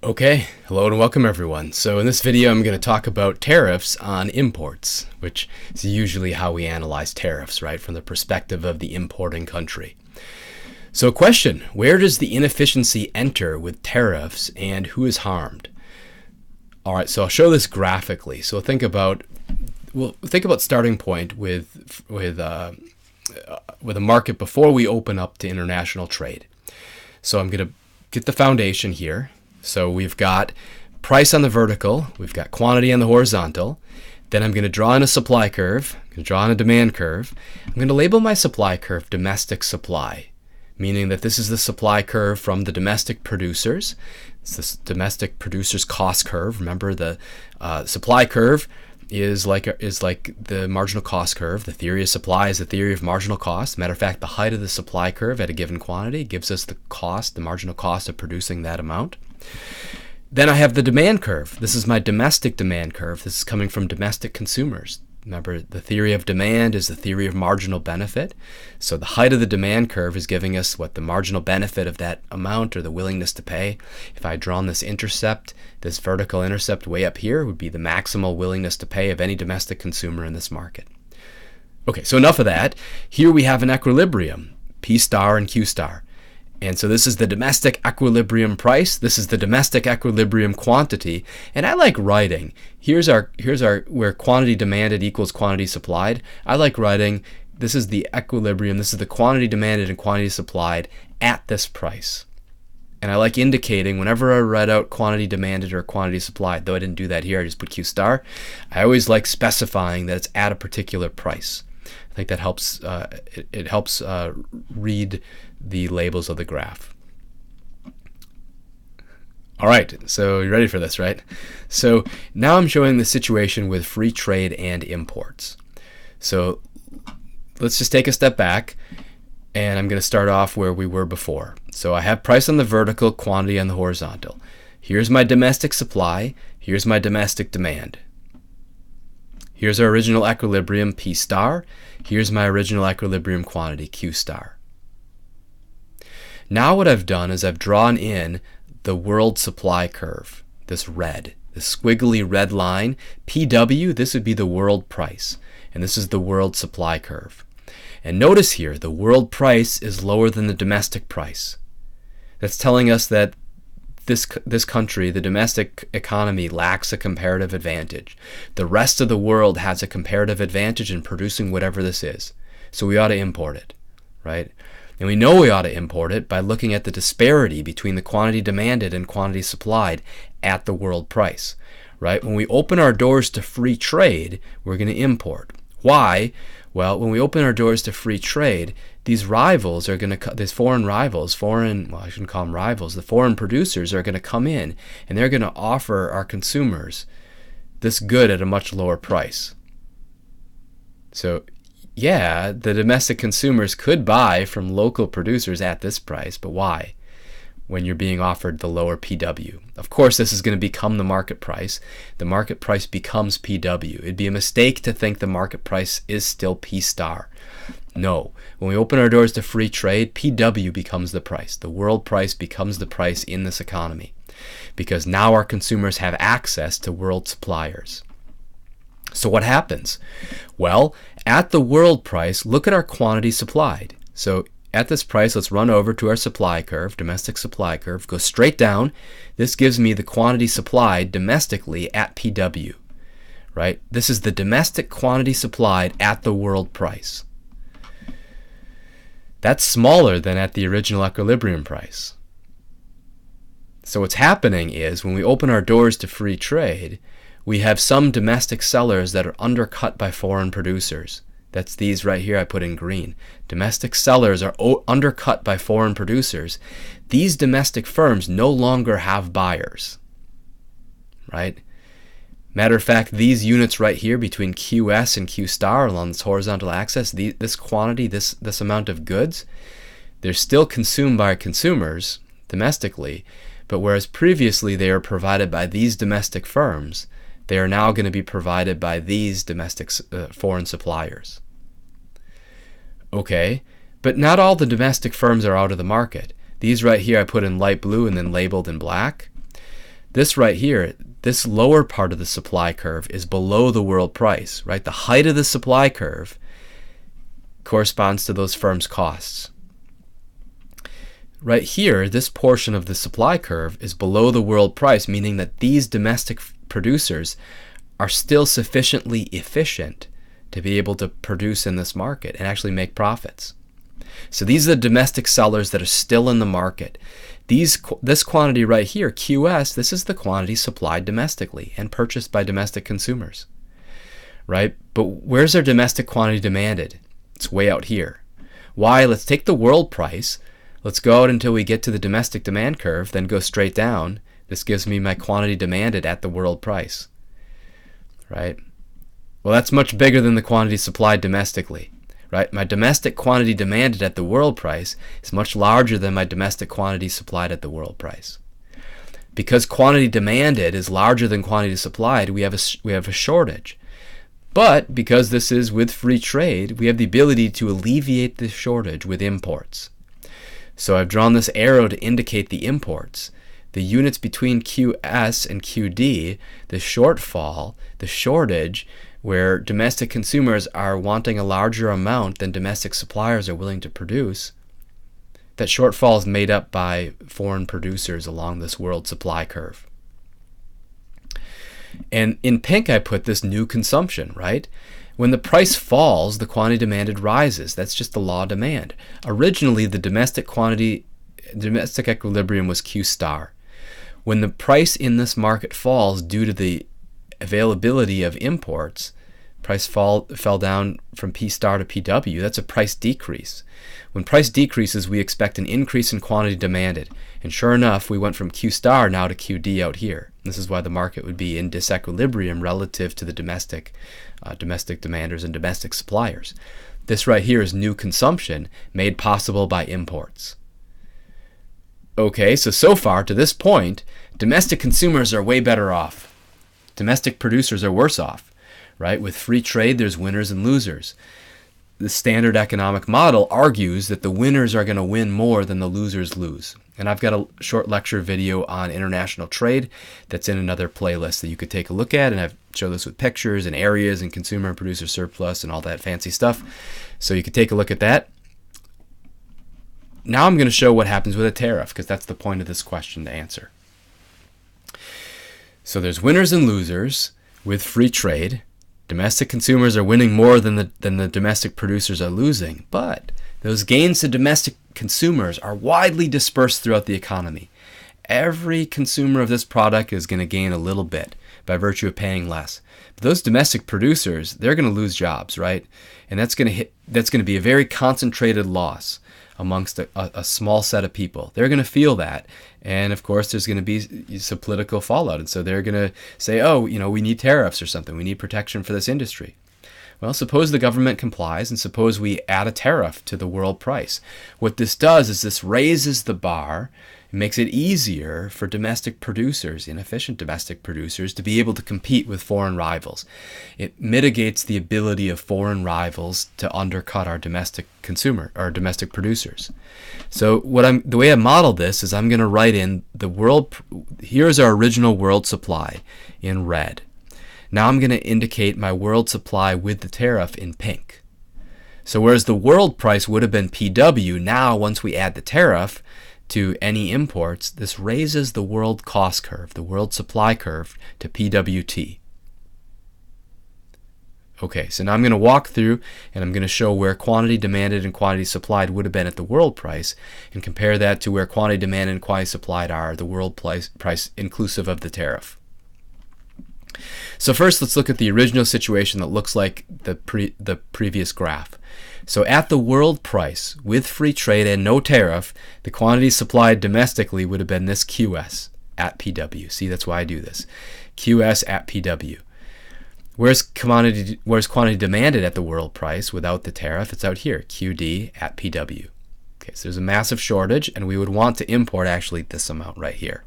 Okay, hello and welcome everyone. So in this video I'm going to talk about tariffs on imports, which is usually how we analyze tariffs, right, from the perspective of the importing country. So question, where does the inefficiency enter with tariffs and who is harmed? All right, so I'll show this graphically. So think about starting point with a market before we open up to international trade. So I'm going to get the foundation here. So we've got price on the vertical, we've got quantity on the horizontal. Then I'm going to draw in a supply curve, I'm going to draw in a demand curve. I'm going to label my supply curve domestic supply, meaning that this is the supply curve from the domestic producers. It's this domestic producers cost curve. Remember, the supply curve is like the marginal cost curve. The theory of supply is the theory of marginal cost. Matter of fact, the height of the supply curve at a given quantity gives us the marginal cost of producing that amount. Then I have the demand curve. This is my domestic demand curve. This is coming from domestic consumers. Remember, the theory of demand is the theory of marginal benefit. So the height of the demand curve is giving us what the marginal benefit of that amount or the willingness to pay. If I had drawn this intercept, this vertical intercept way up here would be the maximal willingness to pay of any domestic consumer in this market. Okay, so enough of that. Here we have an equilibrium, P star and Q star. And so this is the domestic equilibrium price. This is the domestic equilibrium quantity. And I like writing. Here's our where quantity demanded equals quantity supplied. I like writing, this is the equilibrium. This is the quantity demanded and quantity supplied at this price. And I like indicating whenever I write out quantity demanded or quantity supplied, though I didn't do that here, I just put Q star. I always like specifying that it's at a particular price. I think that helps. It helps read the labels of the graph. All right, so you're ready for this, right? So now I'm showing the situation with free trade and imports. So let's just take a step back, and I'm going to start off where we were before. So I have price on the vertical, quantity on the horizontal. Here's my domestic supply. Here's my domestic demand. Here's our original equilibrium, P star. Here's my original equilibrium quantity, Q star. Now what I've done is I've drawn in the world supply curve, this squiggly red line. PW, this would be the world price, and this is the world supply curve. And notice here, the world price is lower than the domestic price. That's telling us that this country, the domestic economy, lacks a comparative advantage. The rest of the world has a comparative advantage in producing whatever this is. So we ought to import it, right? And we know we ought to import it by looking at the disparity between the quantity demanded and quantity supplied at the world price, right? When we open our doors to free trade, we're going to import. Why? Well, when we open our doors to free trade, these rivals are going to, these foreign rivals, well, I shouldn't call them rivals, the foreign producers are going to come in and they're going to offer our consumers this good at a much lower price. So, yeah, the domestic consumers could buy from local producers at this price, but why? When you're being offered the lower PW. Of course, this is going to become the market price. The market price becomes PW. It'd be a mistake to think the market price is still P star. No. When we open our doors to free trade, PW becomes the price. The world price becomes the price in this economy because now our consumers have access to world suppliers. So what happens? Well, at the world price, look at our quantity supplied. So at this price, let's run over to our supply curve, domestic supply curve, go straight down. This gives me the quantity supplied domestically at PW, right? This is the domestic quantity supplied at the world price. That's smaller than at the original equilibrium price. So what's happening is when we open our doors to free trade, we have some domestic sellers that are undercut by foreign producers. That's these right here I put in green. Domestic sellers are undercut by foreign producers. These domestic firms no longer have buyers, right? Matter of fact, these units right here between QS and Q star along this horizontal axis, this quantity, this amount of goods, they're still consumed by consumers domestically, but whereas previously they were provided by these domestic firms, they are now going to be provided by these domestic foreign suppliers. Okay, but not all the domestic firms are out of the market. These right here I put in light blue and then labeled in black. This right here, this lower part of the supply curve is below the world price, right? The height of the supply curve corresponds to those firms' costs. Right here, this portion of the supply curve is below the world price, meaning that these domestic producers are still sufficiently efficient to be able to produce in this market and actually make profits. So these are the domestic sellers that are still in the market. This quantity right here, QS, this is the quantity supplied domestically and purchased by domestic consumers, right? But where's our domestic quantity demanded? It's way out here. Why? Let's take the world price. Let's go out until we get to the domestic demand curve, then go straight down. This gives me my quantity demanded at the world price, right? Well, that's much bigger than the quantity supplied domestically, right? My domestic quantity demanded at the world price is much larger than my domestic quantity supplied at the world price. Because quantity demanded is larger than quantity supplied, we have a shortage. But because this is with free trade, we have the ability to alleviate this shortage with imports. So I've drawn this arrow to indicate the imports. The units between QS and QD, the shortfall, the shortage, where domestic consumers are wanting a larger amount than domestic suppliers are willing to produce, that shortfall is made up by foreign producers along this world supply curve. And in pink, I put this new consumption, right? When the price falls, the quantity demanded rises. That's just the law of demand. Originally, the domestic equilibrium was Q star. When the price in this market falls due to the availability of imports, price fell down from P star to PW. That's a price decrease. When price decreases, we expect an increase in quantity demanded. And sure enough, we went from Q star now to QD out here. This is why the market would be in disequilibrium relative to the domestic demanders and domestic suppliers. This right here is new consumption made possible by imports. Okay, so far to this point, domestic consumers are way better off. Domestic producers are worse off, right? With free trade, there's winners and losers. The standard economic model argues that the winners are going to win more than the losers lose. And I've got a short lecture video on international trade that's in another playlist that you could take a look at, and I've shown this with pictures and areas and consumer and producer surplus and all that fancy stuff. So you could take a look at that. Now I'm going to show what happens with a tariff, because that's the point of this question to answer. So there's winners and losers with free trade. Domestic consumers are winning more than the domestic producers are losing, but those gains to domestic consumers are widely dispersed throughout the economy. Every consumer of this product is going to gain a little bit by virtue of paying less. But those domestic producers, they're going to lose jobs, right? And that's going to be a very concentrated loss amongst a small set of people. They're going to feel that. And of course, there's going to be some political fallout. And so they're going to say, oh, we need tariffs or something. We need protection for this industry. Well, suppose the government complies, and suppose we add a tariff to the world price. What this does is this raises the bar. It makes it easier for domestic producers, inefficient domestic producers, to be able to compete with foreign rivals. It mitigates the ability of foreign rivals to undercut our domestic domestic producers. So the way I model this is I'm going to write in here's our original world supply in red. Now I'm going to indicate my world supply with the tariff in pink. So whereas the world price would have been PW, now once we add the tariff to any imports, this raises the world cost curve, the world supply curve, to PWT. Okay, so now I'm going to walk through and I'm going to show where quantity demanded and quantity supplied would have been at the world price and compare that to where quantity demanded and quantity supplied are, the world price inclusive of the tariff. So first, let's look at the original situation that looks like the previous graph. So at the world price, with free trade and no tariff, the quantity supplied domestically would have been this QS at PW. See, that's why I do this. QS at PW. Where's quantity demanded at the world price without the tariff? It's out here, QD at PW. Okay, so there's a massive shortage, and we would want to import actually this amount right here.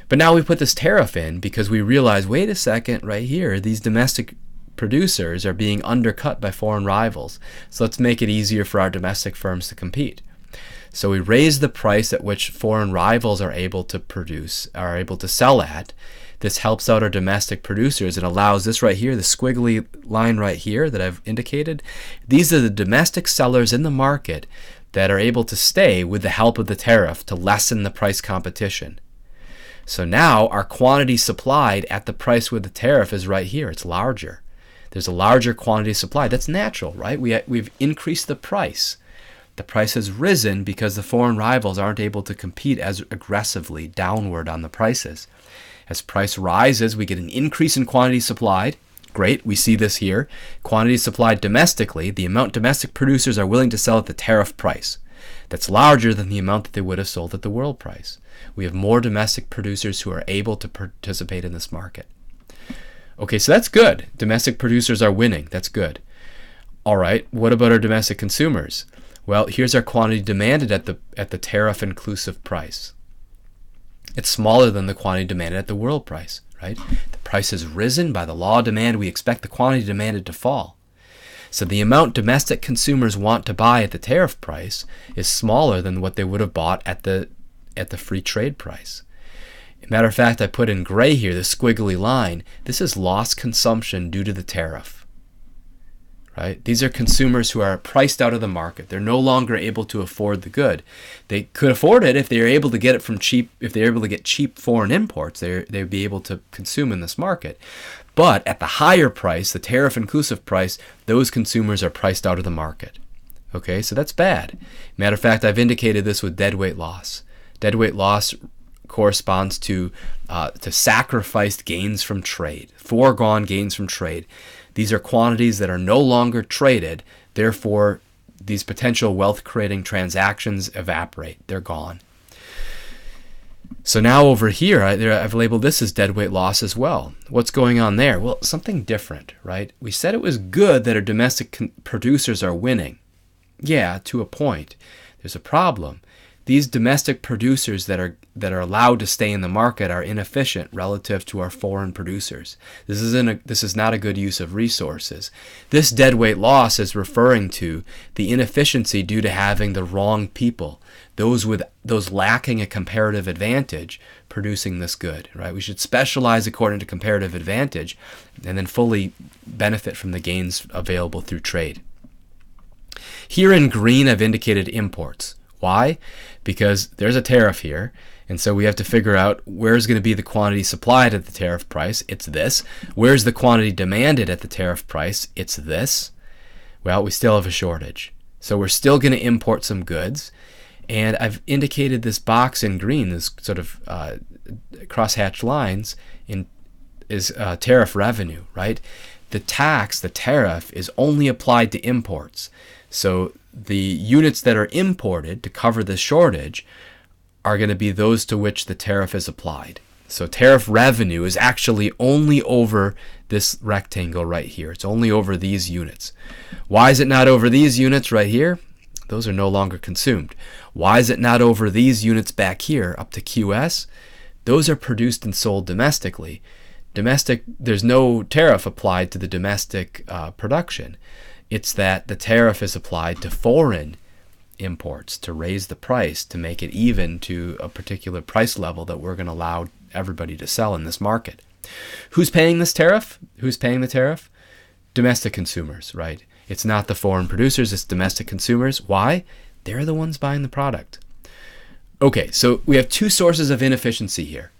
But now we put this tariff in because we realize, wait a second, right here, these domestic producers are being undercut by foreign rivals. So let's make it easier for our domestic firms to compete. So we raise the price at which foreign rivals are able to sell at. This helps out our domestic producers and allows this right here, the squiggly line right here that I've indicated. These are the domestic sellers in the market that are able to stay with the help of the tariff to lessen the price competition. So now our quantity supplied at the price with the tariff is right here. It's larger. There's a larger quantity supplied. That's natural, right? We've increased the price. The price has risen because the foreign rivals aren't able to compete as aggressively downward on the prices. As price rises, we get an increase in quantity supplied. Great, we see this here. Quantity supplied domestically, the amount domestic producers are willing to sell at the tariff price. That's larger than the amount that they would have sold at the world price. We have more domestic producers who are able to participate in this market. Okay, so that's good. Domestic producers are winning. That's good. All right, what about our domestic consumers? Well, here's our quantity demanded at the tariff inclusive price. It's smaller than the quantity demanded at the world price, right? The price has risen. By the law of demand, we expect the quantity demanded to fall. So the amount domestic consumers want to buy at the tariff price is smaller than what they would have bought at the free trade price. Matter of fact, I put in gray here, the squiggly line. This is lost consumption due to the tariff. Right? These are consumers who are priced out of the market. They're no longer able to afford the good. They could afford it if they were able to get it from cheap. If they're able to get cheap foreign imports, they'd be able to consume in this market. But at the higher price, the tariff inclusive price, those consumers are priced out of the market. Okay, so that's bad. Matter of fact, I've indicated this with deadweight loss. Deadweight loss corresponds to sacrificed gains from trade, foregone gains from trade. These are quantities that are no longer traded. Therefore, these potential wealth-creating transactions evaporate. They're gone. So now over here, I've labeled this as deadweight loss as well. What's going on there? Well, something different, right? We said it was good that our domestic producers are winning. Yeah, to a point. There's a problem. These domestic producers that are allowed to stay in the market are inefficient relative to our foreign producers. This is not a good use of resources. This deadweight loss is referring to the inefficiency due to having the wrong people, those lacking a comparative advantage producing this good, right? We should specialize according to comparative advantage and then fully benefit from the gains available through trade. Here in green, I've indicated imports. Why? Because there's a tariff here, and so we have to figure out where's going to be the quantity supplied at the tariff price. It's this. Where's the quantity demanded at the tariff price? It's this. Well, we still have a shortage. So we're still going to import some goods, and I've indicated this box in green, this sort of crosshatched lines, is tariff revenue, right? The tariff, is only applied to imports. So the units that are imported to cover the shortage are going to be those to which the tariff is applied. So tariff revenue is actually only over this rectangle right here. It's only over these units. Why is it not over these units right here? Those are no longer consumed. Why is it not over these units back here up to QS? Those are produced and sold domestically. There's no tariff applied to the domestic production. It's that the tariff is applied to foreign imports to raise the price, to make it even to a particular price level that we're going to allow everybody to sell in this market. Who's paying this tariff? Who's paying the tariff? Domestic consumers, right? It's not the foreign producers, it's domestic consumers. Why? They're the ones buying the product. Okay, so we have two sources of inefficiency here.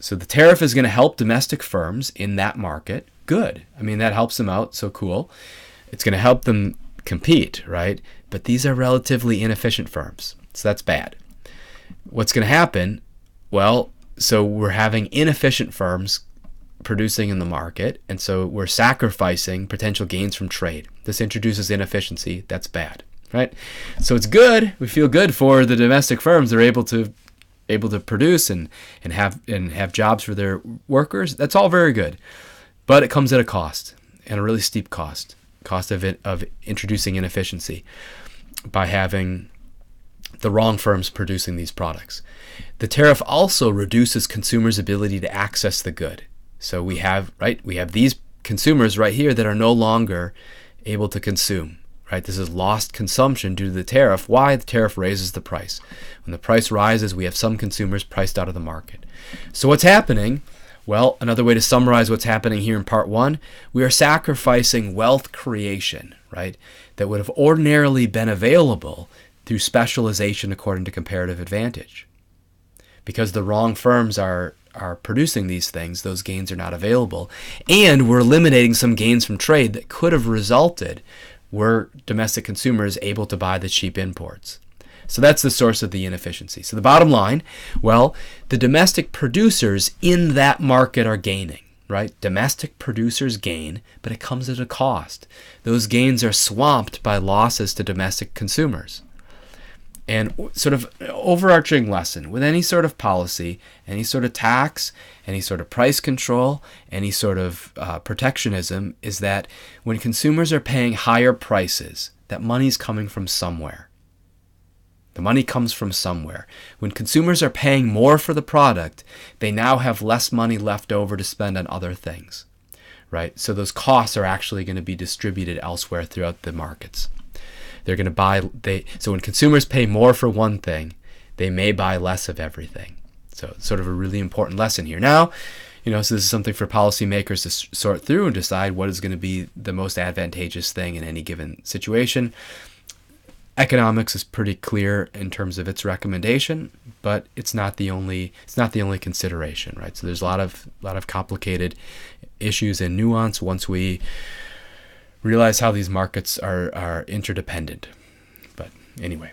So the tariff is going to help domestic firms in that market. Good. I mean, that helps them out, so cool. It's going to help them compete, right? But these are relatively inefficient firms, so that's bad. What's going to happen? Well, so we're having inefficient firms producing in the market, and so we're sacrificing potential gains from trade. This introduces inefficiency. That's bad, right? So it's good. We feel good for the domestic firms. They're able to produce and have jobs for their workers. That's all very good. But it comes at a cost, and a really steep cost of introducing inefficiency by having the wrong firms producing these products. The tariff also reduces consumers' ability to access the good. So we have these consumers right here that are no longer able to consume, right? This is lost consumption due to the tariff. Why? The tariff raises the price. When the price rises, we have some consumers priced out of the market. So what's happening? Well, another way to summarize what's happening here in part one, we are sacrificing wealth creation, right, that would have ordinarily been available through specialization according to comparative advantage. Because the wrong firms are producing these things, those gains are not available. And we're eliminating some gains from trade that could have resulted were domestic consumers able to buy the cheap imports. So that's the source of the inefficiency. So the bottom line, well, the domestic producers in that market are gaining, right? Domestic producers gain, but it comes at a cost. Those gains are swamped by losses to domestic consumers. And sort of overarching lesson with any sort of policy, any sort of tax, any sort of price control, any sort of protectionism is that when consumers are paying higher prices, that money's coming from somewhere. The money comes from somewhere. When consumers are paying more for the product, they now have less money left over to spend on other things, right? So those costs are actually going to be distributed elsewhere throughout the markets. They're going to buy, so when consumers pay more for one thing, they may buy less of everything. So it's sort of a really important lesson here. Now, so this is something for policymakers to sort through and decide what is going to be the most advantageous thing in any given situation. Economics is pretty clear in terms of its recommendation, but it's not the only consideration, right? So there's a lot of complicated issues and nuance once we realize how these markets are interdependent. But anyway.